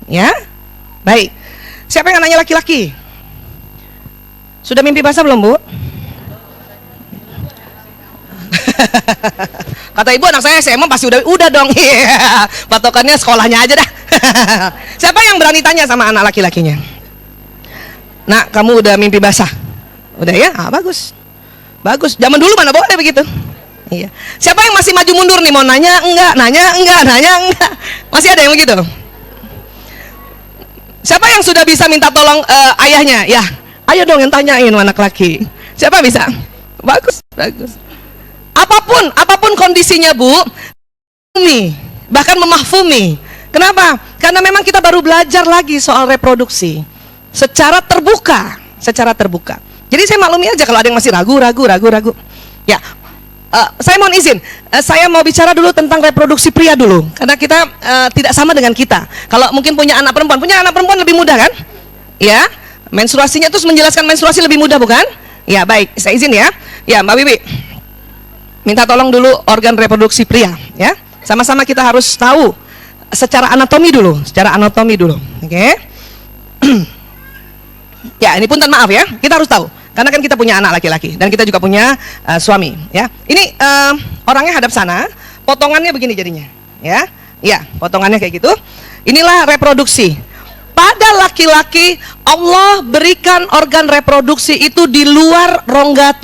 Ya, baik. Siapa yang nanya laki-laki? Sudah mimpi basah belum, Bu? Kata ibu, anak saya SMA pasti udah dong. Patokannya sekolahnya aja dah. Siapa yang berani tanya sama anak laki-lakinya? Nak, kamu udah mimpi basah? Udah ya? Ah, bagus. Bagus. Zaman dulu mana boleh begitu. Iya. Siapa yang masih maju mundur nih, mau nanya enggak, nanya enggak, nanya enggak? Masih ada yang begitu? Siapa yang sudah bisa minta tolong ayahnya? Ya, ayo dong yang tanyain anak laki. Siapa bisa? Bagus, bagus. Apapun kondisinya, Bu, bahkan memahfumi. Kenapa? Karena memang kita baru belajar lagi soal reproduksi secara terbuka, Jadi saya maklumi aja kalau ada yang masih ragu. Ya, saya mohon izin, saya mau bicara dulu tentang reproduksi pria dulu, karena kita tidak sama dengan kita. Kalau mungkin punya anak perempuan lebih mudah kan? Ya, menstruasinya terus menjelaskan menstruasi lebih mudah bukan? Ya, baik, saya izin ya. Ya, Mbak Bibi, minta tolong dulu organ reproduksi pria, ya. Sama-sama kita harus tahu secara anatomi dulu, oke? Ya, ini punten maaf ya, kita harus tahu. Karena kan kita punya anak laki-laki dan kita juga punya suami, ya. Ini orangnya hadap sana, potongannya begini jadinya, ya. Ya, potongannya kayak gitu. Inilah reproduksi. Pada laki-laki Allah berikan organ reproduksi itu di luar rongga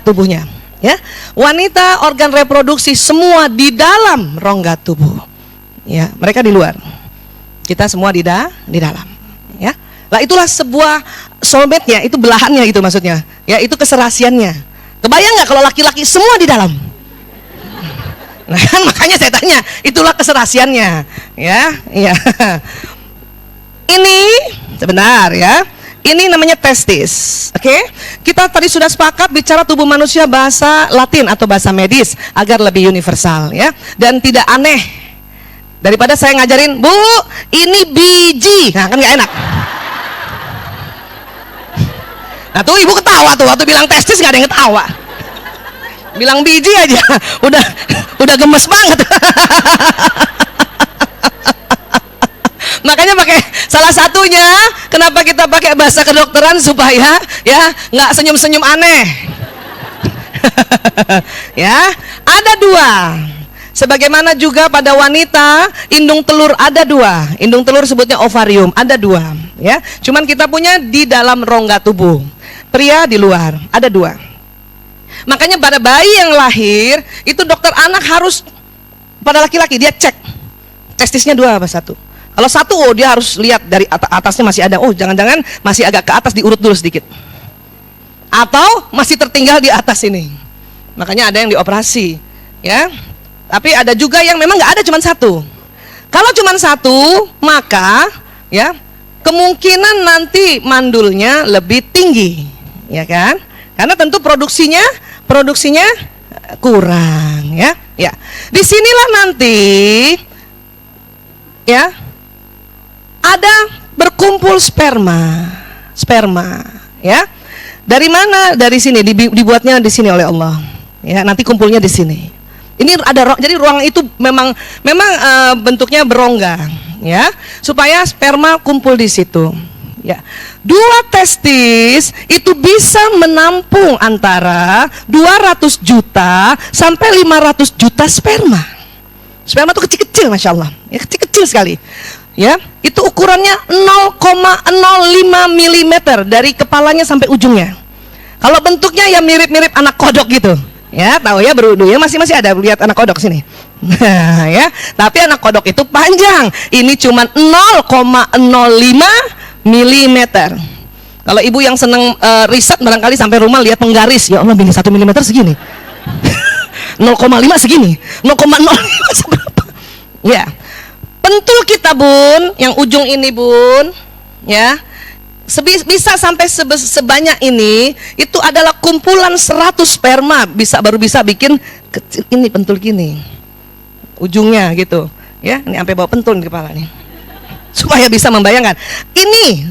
tubuhnya, ya. Wanita organ reproduksi semua di dalam rongga tubuh, ya. Mereka di luar, kita semua di dalam, ya. Lah itulah sebuah soulmate-nya, itu belahannya itu maksudnya. Ya, itu keserasiannya. Kebayang nggak kalau laki-laki semua di dalam? Nah, kan makanya saya tanya, itulah keserasiannya. Ya, iya. Ini sebentar ya. Ini namanya testis. Oke? Kita tadi sudah sepakat bicara tubuh manusia bahasa Latin atau bahasa medis agar lebih universal ya dan tidak aneh. Daripada saya ngajarin, "Bu, ini biji." Nah, kan nggak enak. Nah tuh ibu ketawa tuh waktu bilang testis, nggak ada yang ketawa. Bilang biji aja udah gemes banget. Makanya pakai salah satunya kenapa kita pakai bahasa kedokteran supaya ya nggak senyum-senyum aneh. Ya, ada dua. Sebagaimana juga pada wanita, indung telur ada dua. Indung telur sebutnya ovarium, ada dua. Ya, cuman kita punya di dalam rongga tubuh. Pria di luar, ada dua. Makanya pada bayi yang lahir, itu dokter anak harus, pada laki-laki dia cek testisnya dua apa satu. Kalau satu, oh dia harus lihat dari atasnya masih ada. Oh jangan-jangan masih agak ke atas, diurut dulu sedikit. Atau masih tertinggal di atas ini. Makanya ada yang dioperasi, ya. Tapi ada juga yang memang nggak ada, cuma satu. Kalau cuma satu, maka ya kemungkinan nanti mandulnya lebih tinggi, ya kan? Karena tentu produksinya kurang, ya. Ya, disinilah nanti, ya, ada berkumpul sperma, ya. Dari mana? Dari sini, dibuatnya di sini oleh Allah, ya. Nanti kumpulnya di sini. Ini ada, jadi ruang itu memang bentuknya berongga, ya, supaya sperma kumpul di situ. Ya, dua testis itu bisa menampung antara 200 juta sampai 500 juta sperma. Sperma itu kecil-kecil, masya Allah, ya, kecil-kecil sekali. Ya, itu ukurannya 0,05 mm dari kepalanya sampai ujungnya. Kalau bentuknya ya mirip-mirip anak kodok gitu. Ya, tahu ya, berudu ya, masih ada, lihat anak kodok sini. Ya, tapi anak kodok itu panjang. Ini cuma 0,05 mm. Kalau ibu yang seneng riset barangkali sampai rumah lihat penggaris, ya Allah, ini 1 mm segini. 0,5 segini, 0,05 seberapa? Ya, pentul kita Bun, yang ujung ini Bun, ya. Bisa sampai sebanyak ini, itu adalah kumpulan 100 sperma baru bisa bikin kecil ini, pentul gini ujungnya gitu ya. Ini sampai bawa pentul di kepala nih supaya bisa membayangkan ini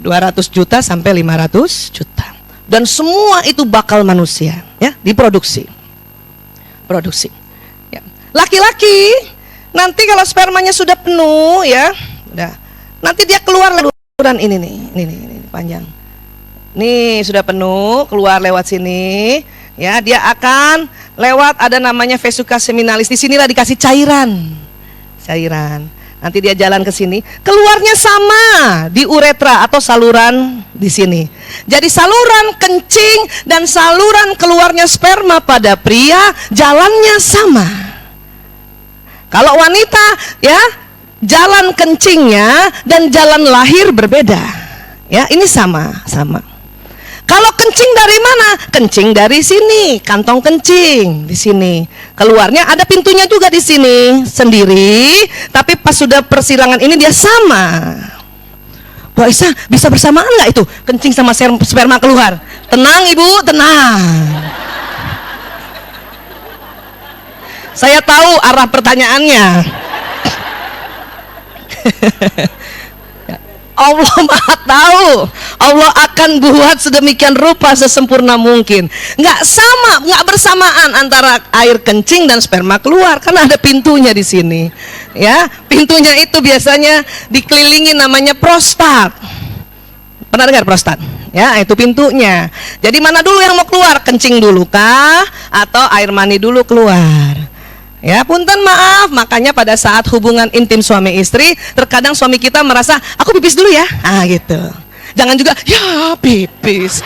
200 juta sampai 500 juta dan semua itu bakal manusia ya, diproduksi ya. Laki-laki Nanti kalau spermanya sudah penuh ya, udah. Nanti dia keluar saluran ini nih, ini panjang. Nih sudah penuh, keluar lewat sini. Ya, dia akan lewat ada namanya vesica seminalis. Di sinilah dikasih cairan. Nanti dia jalan ke sini, keluarnya sama di uretra atau saluran di sini. Jadi saluran kencing dan saluran keluarnya sperma pada pria jalannya sama. Kalau wanita ya, jalan kencingnya dan jalan lahir berbeda. Ya, ini sama. Kalau kencing dari mana? Kencing dari sini, kantong kencing di sini. Keluarnya ada pintunya juga di sini sendiri, tapi pas sudah persilangan ini dia sama. Bu Aisyah, bisa bersamaan nggak itu kencing sama sperma keluar? Tenang Ibu, tenang. Saya tahu arah pertanyaannya. Allah Maha tahu. Allah akan buat sedemikian rupa sesempurna mungkin. Nggak sama, nggak bersamaan antara air kencing dan sperma keluar, karena ada pintunya di sini. Ya, pintunya itu biasanya dikelilingi namanya prostat. Pernah dengar prostat? Ya, itu pintunya. Jadi mana dulu yang mau keluar? Kencing dulu kah? Atau air mani dulu keluar? Ya, punten maaf, makanya pada saat hubungan intim suami istri, terkadang suami kita merasa, aku pipis dulu ya, gitu. Jangan juga, ya pipis.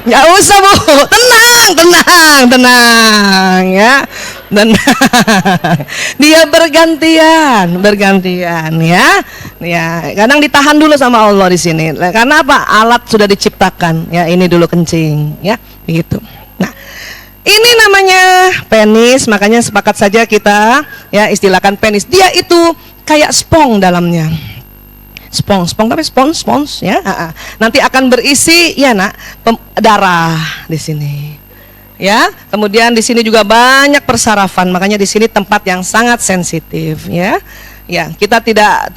Nggak usah Bu, tenang ya. Dan dia bergantian ya. Kadang ditahan dulu sama Allah di sini. Karena apa? Alat sudah diciptakan. Ya, ini dulu kencing, ya, begitu. Nah, ini namanya penis, makanya sepakat saja kita ya istilahkan penis. Dia itu kayak spons dalamnya. Spons tapi spons ya. Nanti akan berisi ya nak darah di sini. Ya, kemudian di sini juga banyak persarafan, makanya di sini tempat yang sangat sensitif ya. Ya, kita tidak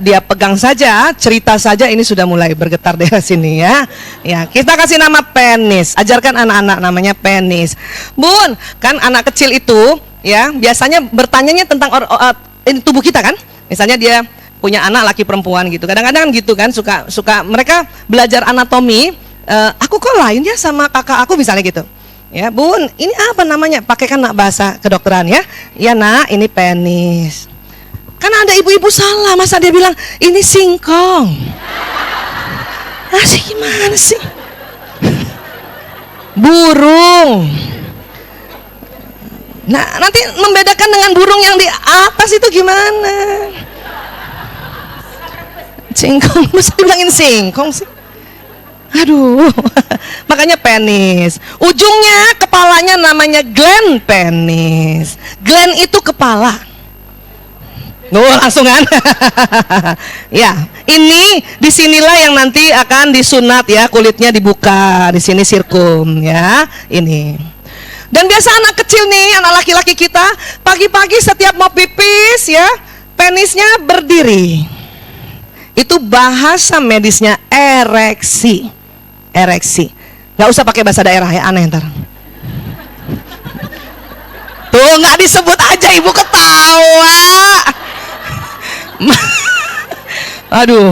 dia pegang saja, cerita saja ini sudah mulai bergetar daerah sini ya. Ya, kita kasih nama penis. Ajarkan anak-anak namanya penis. Bun, kan anak kecil itu ya biasanya bertanyanya tentang ini tubuh kita kan. Misalnya dia punya anak laki perempuan gitu. Kadang-kadang gitu kan suka mereka belajar anatomi, aku kok lain ya sama kakak aku misalnya gitu. Ya Bun, ini apa namanya? Pakai kan nak bahasa kedokteran ya. Ya nak, ini penis. Kan ada ibu-ibu salah, masa dia bilang ini singkong. Sih gimana sih? Burung. Nah, nanti membedakan dengan burung yang di atas itu gimana? Singkong, masa dibilangin singkong sih? Aduh, makanya penis. Ujungnya kepalanya namanya gland penis. Gland itu kepala. Langsung kan? Ya, ini disinilah yang nanti akan disunat ya, kulitnya dibuka. Di sini sirkum ya, ini. Dan biasa anak kecil nih, anak laki-laki kita, pagi-pagi setiap mau pipis ya, penisnya berdiri. Itu bahasa medisnya ereksi. Nggak usah pakai bahasa daerah ya, aneh ntar. Tuh nggak disebut aja ibu ketawa. Aduh,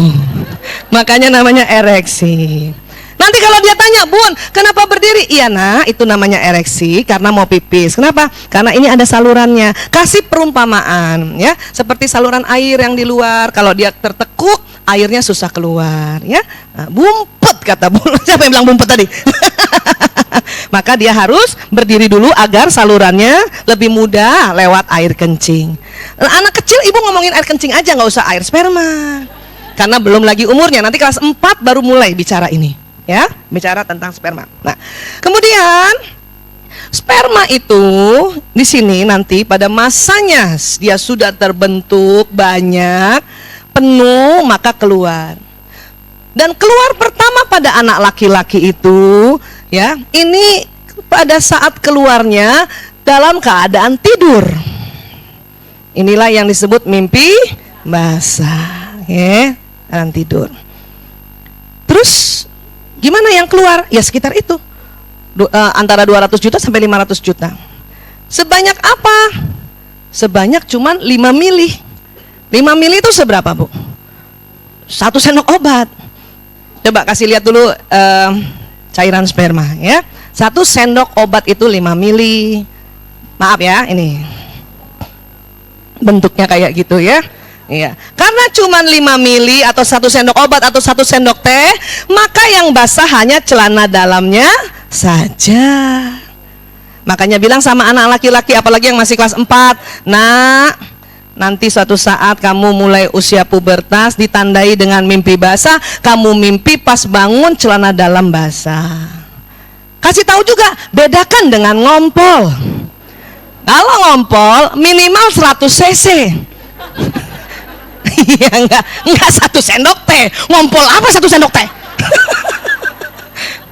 makanya namanya ereksi. Nanti kalau dia tanya, Bun, kenapa berdiri? Iya nak, itu namanya ereksi karena mau pipis. Kenapa? Karena ini ada salurannya. Kasih perumpamaan ya, seperti saluran air yang di luar. Kalau dia tertekuk, airnya susah keluar ya. Nah, bumpet kata Bun. Siapa yang bilang bumpet tadi? Maka dia harus berdiri dulu agar salurannya lebih mudah lewat air kencing. Nah, anak kecil ibu ngomongin air kencing aja, nggak usah air sperma. Karena belum lagi umurnya, nanti kelas 4 baru mulai bicara ini. Ya, bicara tentang sperma. Nah, kemudian sperma itu di sini nanti pada masanya dia sudah terbentuk banyak, penuh, maka keluar. Dan keluar pertama pada anak laki-laki itu, ya, ini pada saat keluarnya dalam keadaan tidur. Inilah yang disebut mimpi basah, ya, dalam tidur. Terus Gimana yang keluar? Ya sekitar itu. Antara 200 juta sampai 500 juta. Sebanyak apa? Sebanyak cuman 5 mili. 5 mili itu seberapa, Bu? 1 sendok obat. Coba kasih lihat dulu cairan sperma ya. 1 sendok obat itu 5 mili. Maaf ya, ini bentuknya kayak gitu ya. Iya. Karena cuma 5 mili atau 1 sendok obat atau 1 sendok teh, maka yang basah hanya celana dalamnya saja. Makanya bilang sama anak laki-laki, apalagi yang masih kelas 4, nak, nanti suatu saat kamu mulai usia pubertas ditandai dengan mimpi basah. Kamu mimpi pas bangun celana dalam basah. Kasih tahu juga, bedakan dengan ngompol. Kalau ngompol minimal 100 cc. Iya, enggak 1 sendok teh. Ngompol apa 1 sendok teh?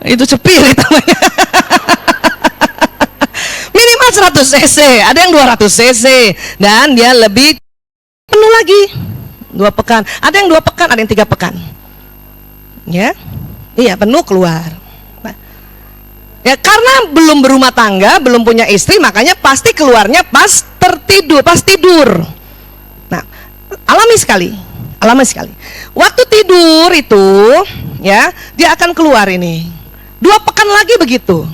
Itu spirit namanya. Minimal 100 cc, ada yang 200 cc, dan dia lebih penuh lagi 2 pekan. Ada yang 2 pekan, ada yang 3 pekan. Ya, iya penuh keluar. Nah, ya karena belum berumah tangga, belum punya istri, makanya pasti keluarnya pas tertidur, pas tidur. Nah, alami sekali. Waktu tidur itu, ya, dia akan keluar ini. 2 pekan lagi begitu.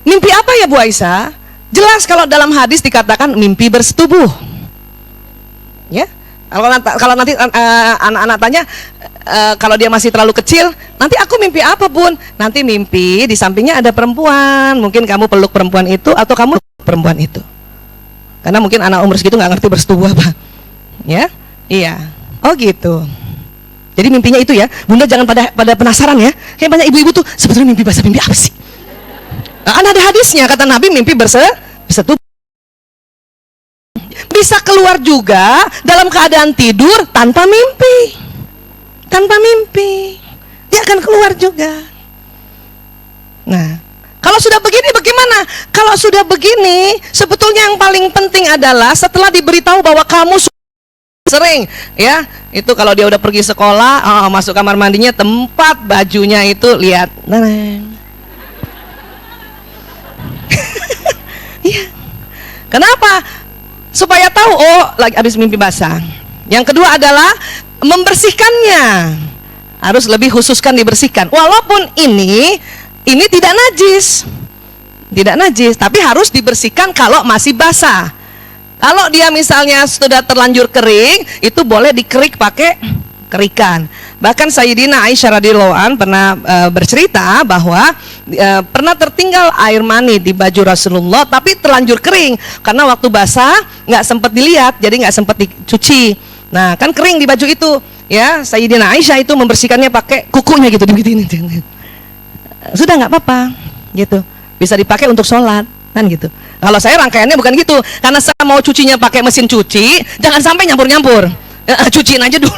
Mimpi apa ya Bu Aisyah? Jelas kalau dalam hadis dikatakan mimpi bersetubuh. Ya, kalau nanti anak-anak tanya, kalau dia masih terlalu kecil, nanti aku mimpi apa Bun? Nanti mimpi di sampingnya ada perempuan. Mungkin kamu peluk perempuan itu atau kamu peluk perempuan itu. Karena mungkin anak umur segitu nggak ngerti bersetubuh apa. Ya, iya. Oh gitu. Jadi mimpinya itu ya. Bunda jangan pada penasaran ya. Kayak banyak ibu-ibu tuh sebetulnya mimpi basah mimpi apa sih? Nah, ada hadisnya kata Nabi mimpi bersetubuh. Bisa keluar juga dalam keadaan tidur tanpa mimpi. Tanpa mimpi. Dia akan keluar juga. Nah, kalau sudah begini bagaimana? Kalau sudah begini, sebetulnya yang paling penting adalah setelah diberitahu bahwa kamu sering, ya, itu kalau dia udah pergi sekolah, masuk kamar mandinya, tempat bajunya itu lihat, iya. Kenapa? Supaya tahu, oh, lagi habis mimpi basah. Yang kedua adalah membersihkannya, harus lebih khususkan dibersihkan. Walaupun ini tidak najis, tapi harus dibersihkan kalau masih basah. Kalau dia misalnya sudah terlanjur kering, itu boleh dikerik pakai kerikan. Bahkan Sayyidina Aisyah radhiyallahu an pernah bercerita bahwa pernah tertinggal air mani di baju Rasulullah, tapi terlanjur kering karena waktu basah nggak sempat dilihat, jadi nggak sempat dicuci. Nah, kan kering di baju itu, ya. Sayyidina Aisyah itu membersihkannya pakai kukunya gitu, begini. Sudah nggak apa-apa, gitu. Bisa dipakai untuk sholat. Kan gitu. Kalau saya rangkaiannya bukan gitu, karena saya mau cucinya pakai mesin cuci, jangan sampai nyampur-nyampur. Cuciin aja dulu.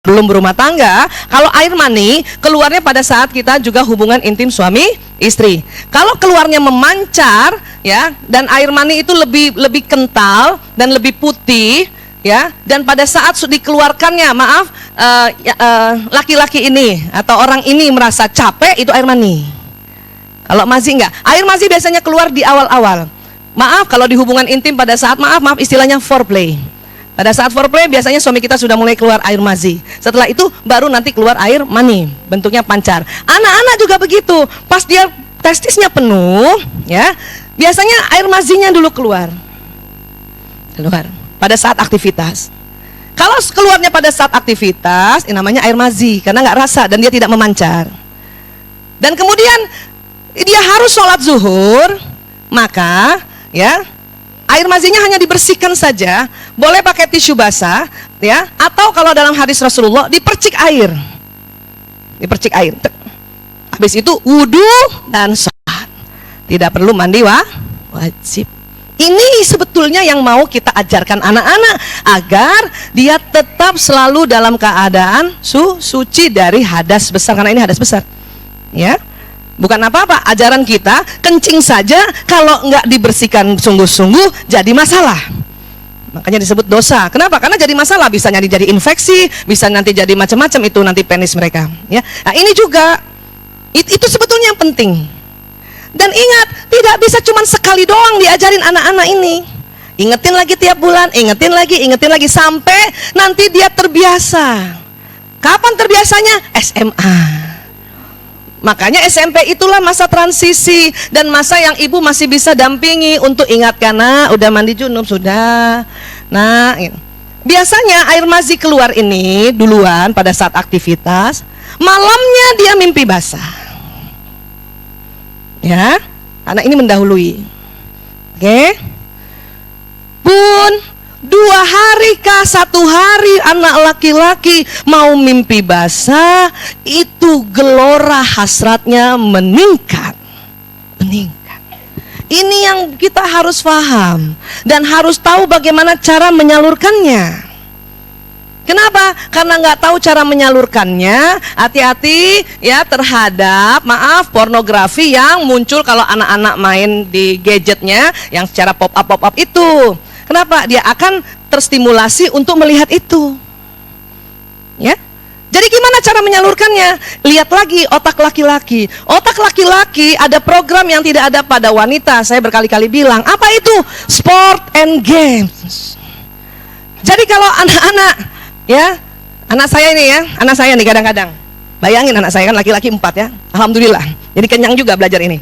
Belum berumah tangga, kalau air mani keluarnya pada saat kita juga hubungan intim suami istri. Kalau keluarnya memancar, ya, dan air mani itu lebih kental dan lebih putih, ya, dan pada saat dikeluarkannya, maaf, laki-laki ini atau orang ini merasa capek, itu air mani. Kalau masih enggak, air masih biasanya keluar di awal-awal. Maaf, kalau di hubungan intim pada saat maaf istilahnya foreplay. Pada saat foreplay biasanya suami kita sudah mulai keluar air mazi. Setelah itu baru nanti keluar air mani, bentuknya pancar. Anak-anak juga begitu. Pas dia testisnya penuh, ya, biasanya air mazinya dulu keluar. Pada saat aktivitas. Kalau keluarnya pada saat aktivitas, ini namanya air mazi karena nggak rasa dan dia tidak memancar. Dan kemudian dia harus sholat zuhur, maka ya air mazinya hanya dibersihkan saja, boleh pakai tisu basah, ya, atau kalau dalam hadis Rasulullah dipercik air, habis itu wudhu dan sholat, tidak perlu mandi wajib. Ini sebetulnya yang mau kita ajarkan anak-anak agar dia tetap selalu dalam keadaan suci dari hadas besar, karena ini hadas besar, ya. Bukan apa-apa, ajaran kita kencing saja kalau nggak dibersihkan sungguh-sungguh jadi masalah. Makanya disebut dosa. Kenapa? Karena jadi masalah, bisa jadi infeksi, bisa nanti jadi macam-macam itu nanti penis mereka. Ya, nah, ini juga itu sebetulnya yang penting. Dan ingat, tidak bisa cuma sekali doang diajarin anak-anak ini. Ingetin lagi tiap bulan, ingetin lagi sampai nanti dia terbiasa. Kapan terbiasanya? SMA. Makanya SMP itulah masa transisi dan masa yang ibu masih bisa dampingi untuk ingatkan, nah udah mandi junub sudah. Nah, biasanya air mazi keluar ini duluan pada saat aktivitas, malamnya dia mimpi basah. Ya, anak ini mendahului. Oke. Bun, 2 hari kah 1 hari anak laki-laki mau mimpi basah, itu gelora hasratnya meningkat. Ini yang kita harus paham dan harus tahu bagaimana cara menyalurkannya. Kenapa? Karena nggak tahu cara menyalurkannya, hati-hati ya terhadap pornografi yang muncul kalau anak-anak main di gadgetnya yang secara pop up itu. Kenapa? Dia akan terstimulasi untuk melihat itu. Ya. Jadi gimana cara menyalurkannya? Lihat lagi otak laki-laki. Otak laki-laki ada program yang tidak ada pada wanita. Saya berkali-kali bilang, apa itu? Sport and games. Jadi kalau anak-anak, ya, anak saya nih kadang-kadang. Bayangin anak saya kan laki-laki 4 ya. Alhamdulillah. Jadi kenyang juga belajar ini.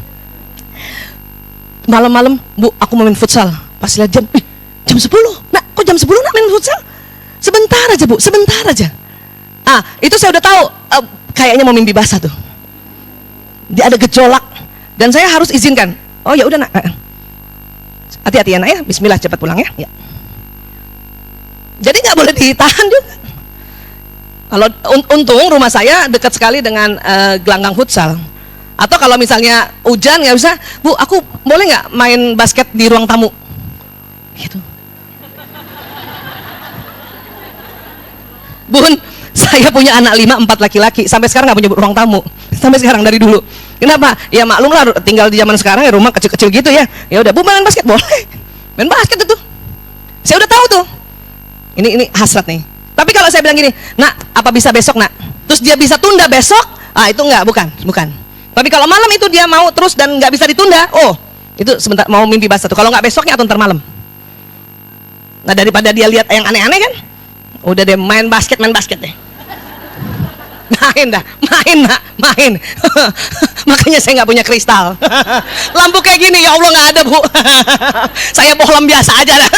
Malam-malam, Bu, aku mau main futsal. Pas lihat jam, jam 10. Nah, kok jam 10 nak main futsal? Sebentar aja, Bu, sebentar aja. Itu saya udah tahu kayaknya mau mimpi basah tuh. Dia ada gejolak dan saya harus izinkan. Oh ya udah nak. Hati-hati ya nak ya. Bismillah cepat pulang ya. Jadi nggak boleh ditahan juga. Kalau untung rumah saya dekat sekali dengan gelanggang futsal. Atau kalau misalnya hujan nggak bisa, Bu, aku boleh nggak main basket di ruang tamu? Gitu. Bun, saya punya anak 5, 4 laki-laki. Sampai sekarang nggak punya ruang tamu. Sampai sekarang dari dulu. Kenapa? Ya maklum lah, tinggal di zaman sekarang ya rumah kecil-kecil gitu ya. Ya udah, Bu, main basket boleh. Main basket itu. Saya udah tahu tuh. Ini hasrat nih. Tapi kalau saya bilang gini, nak, apa bisa besok nak? Terus dia bisa tunda besok? Itu enggak, bukan. Tapi kalau malam itu dia mau terus dan nggak bisa ditunda, itu sebentar mau mimpi basah tuh. Kalau nggak besoknya atau ntar malam. Nah daripada dia lihat yang aneh-aneh kan, udah deh main basket deh. Main. Makanya saya nggak punya kristal. Lampu kayak gini ya Allah nggak ada, Bu. Saya bohlam biasa aja lah.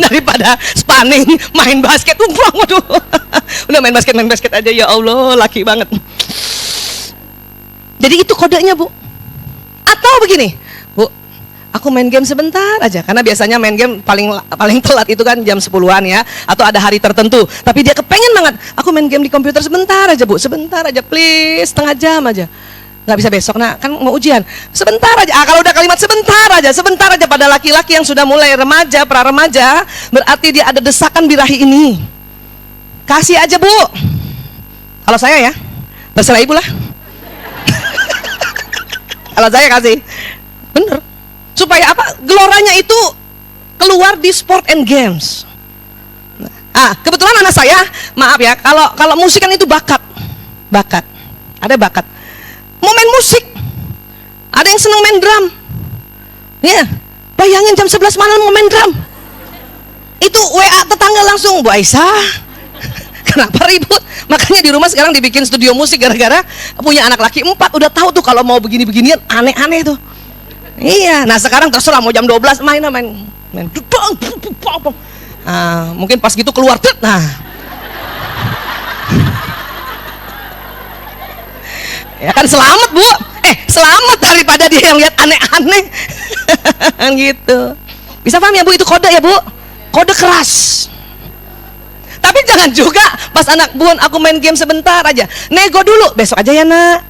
Daripada spanning main basket. Waduh. Udah main basket aja ya Allah, laki banget. Jadi itu kodenya, Bu. Atau begini, Bu, aku main game sebentar aja, karena biasanya main game paling telat itu kan jam 10-an ya, atau ada hari tertentu. Tapi dia kepengen banget, aku main game di komputer sebentar aja, Bu, sebentar aja, please, setengah jam aja. Nggak bisa besok, nak, kan mau ujian. Sebentar aja. Kalau udah kalimat sebentar aja pada laki-laki yang sudah mulai remaja, pra-remaja, berarti dia ada desakan birahi ini. Kasih aja, Bu. Kalau saya ya, terserah ibu lah. Kalau saya kasih, bener. Supaya apa? Geloranya itu keluar di sport and games. Kebetulan anak saya, maaf ya, kalau musik kan itu bakat, ada bakat. Mau main musik, ada yang seneng main drum. Ya, bayangin jam 11 malam mau main drum. Itu WA tetangga langsung, Bu Aisyah. Kenapa ribut? Makanya di rumah sekarang dibikin studio musik gara-gara punya anak laki 4, udah tahu tuh kalau mau begini-beginian aneh-aneh tuh. Iya, nah sekarang terserah mau jam 12 main. Mungkin pas gitu keluar tuh. Nah. Ya kan selamat, Bu. Selamat daripada dia yang lihat aneh-aneh. Gitu. Bisa paham ya, Bu, itu kode ya, Bu? Kode keras. Tapi jangan juga pas anak, Bun, aku main game sebentar aja. Nego dulu, besok aja ya, Nak.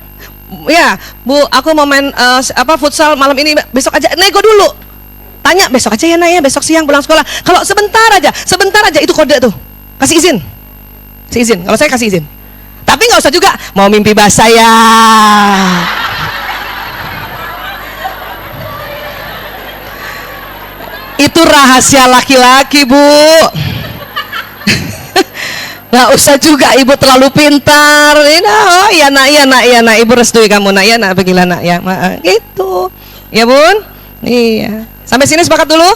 Ya, Bu, aku mau main futsal malam ini, besok aja. Nego dulu. Tanya, besok aja ya, Nak, ya, besok siang pulang sekolah. Kalau sebentar aja itu kode tuh. Kasih izin. Kalau saya kasih izin. Tapi nggak usah juga mau mimpi basah ya. Itu rahasia laki-laki, Bu. Nggak usah juga ibu terlalu pintar. Oh iya nak, iya nak, iya nak, ibu restui kamu nak, ya nak, pergilah nak ya, gitu ya bun. Iya, sampai sini sepakat dulu.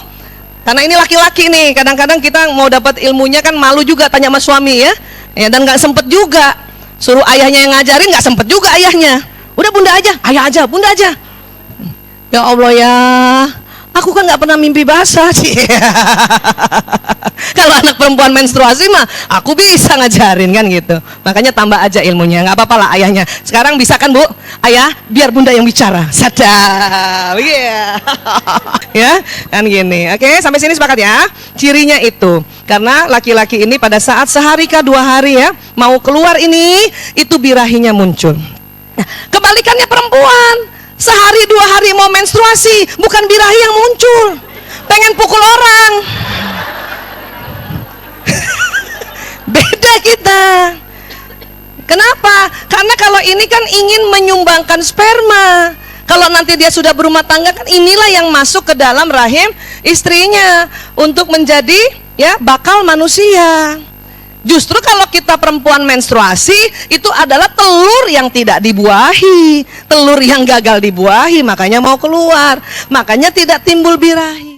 Karena ini laki-laki nih, kadang-kadang kita mau dapat ilmunya kan malu juga tanya sama suami ya, dan nggak sempet juga. Suruh ayahnya yang ngajarin, nggak sempet juga ayahnya. Udah bunda aja, ayah aja, bunda aja. Ya Allah ya, aku kan nggak pernah mimpi basah sih. Kalau anak perempuan menstruasi mah aku bisa ngajarin kan gitu. Makanya tambah aja ilmunya, nggak apa-apa lah ayahnya. Sekarang bisa kan bu, ayah biar bunda yang bicara. Sadar, iya. Ya kan gini. Oke, sampai sini sepakat ya. Cirinya itu karena laki-laki ini pada saat sehari kah 2 hari ya mau keluar ini, itu birahinya muncul. Nah, kebalikannya perempuan, sehari 2 hari mau menstruasi, bukan birahi yang muncul, pengen pukul orang. Beda kita. Kenapa? Karena kalau ini kan ingin menyumbangkan sperma. Kalau nanti dia sudah berumah tangga kan inilah yang masuk ke dalam rahim istrinya untuk menjadi ya bakal manusia. Justru kalau kita perempuan menstruasi itu adalah telur yang tidak dibuahi, telur yang gagal dibuahi, makanya mau keluar, makanya tidak timbul birahi.